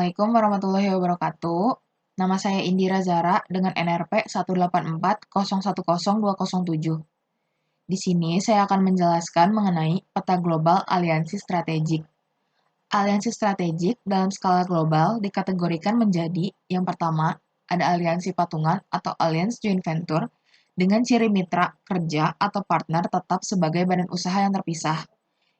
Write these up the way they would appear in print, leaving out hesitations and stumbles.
Assalamualaikum warahmatullahi wabarakatuh. Nama saya Indira Zara dengan NRP 184010207. Di sini saya akan menjelaskan mengenai peta global aliansi strategik. Aliansi strategik dalam skala global dikategorikan menjadi yang pertama, ada aliansi patungan atau alliance joint venture dengan ciri mitra kerja atau partner tetap sebagai badan usaha yang terpisah.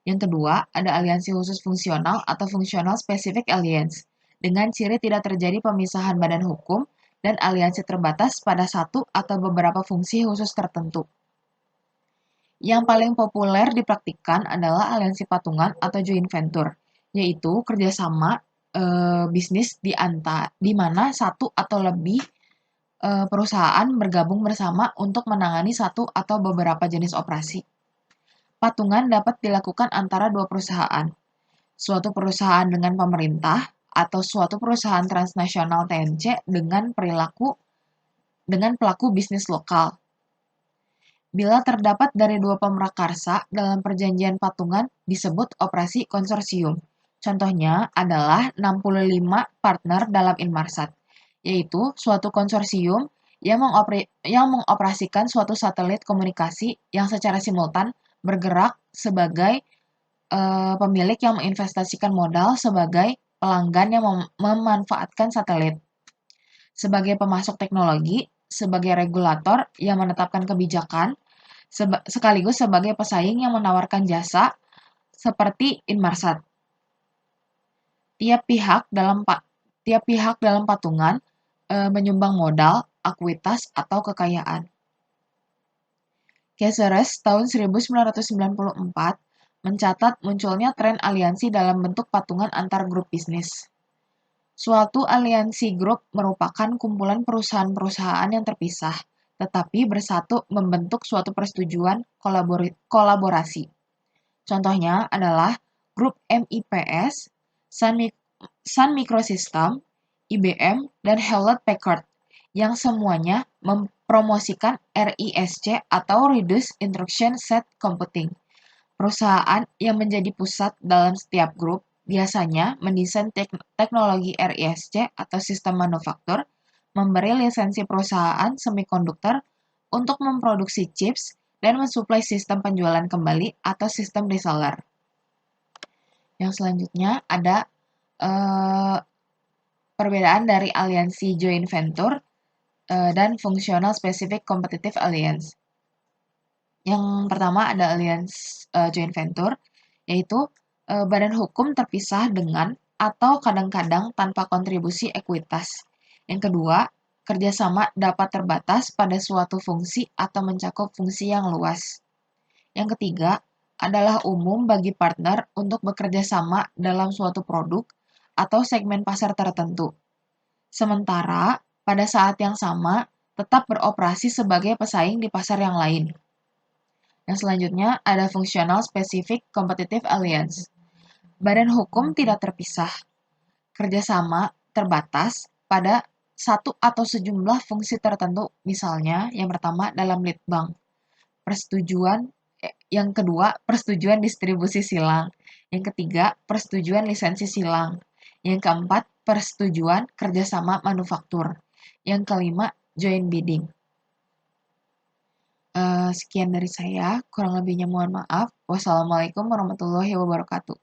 Yang kedua, ada aliansi khusus fungsional atau functional specific alliance dengan ciri tidak terjadi pemisahan badan hukum dan aliansi terbatas pada satu atau beberapa fungsi khusus tertentu. Yang paling populer dipraktikkan adalah aliansi patungan atau joint venture, yaitu kerjasama bisnis di mana satu atau lebih perusahaan bergabung bersama untuk menangani satu atau beberapa jenis operasi. Patungan dapat dilakukan antara dua perusahaan, suatu perusahaan dengan pemerintah atau suatu perusahaan transnasional TNC dengan pelaku bisnis lokal. Bila terdapat dari dua pemrakarsa dalam perjanjian patungan disebut operasi konsorsium. Contohnya adalah 65 partner dalam Inmarsat, yaitu suatu konsorsium yang mengoperasikan suatu satelit komunikasi yang secara simultan bergerak sebagai pemilik yang menginvestasikan modal sebagai pelanggan yang memanfaatkan satelit, sebagai pemasok teknologi, sebagai regulator yang menetapkan kebijakan, sekaligus sebagai pesaing yang menawarkan jasa seperti Inmarsat. Tiap pihak dalam patungan menyumbang modal, akuitas, atau kekayaan. Caceres tahun 1994 mencatat munculnya tren aliansi dalam bentuk patungan antar grup bisnis. Suatu aliansi grup merupakan kumpulan perusahaan-perusahaan yang terpisah, tetapi bersatu membentuk suatu persetujuan kolaborasi. Contohnya adalah grup MIPS, Sun Microsystem, IBM, dan Hewlett Packard, yang semuanya mempromosikan RISC atau Reduced Instruction Set Computing. Perusahaan yang menjadi pusat dalam setiap grup biasanya mendesain teknologi RISC atau sistem manufaktur, memberi lisensi perusahaan semikonduktor untuk memproduksi chips, dan mensuplai sistem penjualan kembali atau sistem reseller. Yang selanjutnya ada perbedaan dari aliansi joint venture dan functional specific competitive alliance. Yang pertama ada alliance joint venture, yaitu badan hukum terpisah dengan atau kadang-kadang tanpa kontribusi ekuitas. Yang kedua, kerjasama dapat terbatas pada suatu fungsi atau mencakup fungsi yang luas. Yang ketiga, adalah umum bagi partner untuk bekerja sama dalam suatu produk atau segmen pasar tertentu. Sementara, pada saat yang sama, tetap beroperasi sebagai pesaing di pasar yang lain. Yang selanjutnya ada Functional Specific Competitive Alliance. Badan hukum tidak terpisah. Kerjasama terbatas pada satu atau sejumlah fungsi tertentu, misalnya yang pertama dalam lead bank. Yang kedua, persetujuan distribusi silang. Yang ketiga, persetujuan lisensi silang. Yang keempat, persetujuan kerjasama manufaktur. Yang kelima, joint bidding. Sekian dari saya, kurang lebihnya mohon maaf. Wassalamualaikum warahmatullahi wabarakatuh.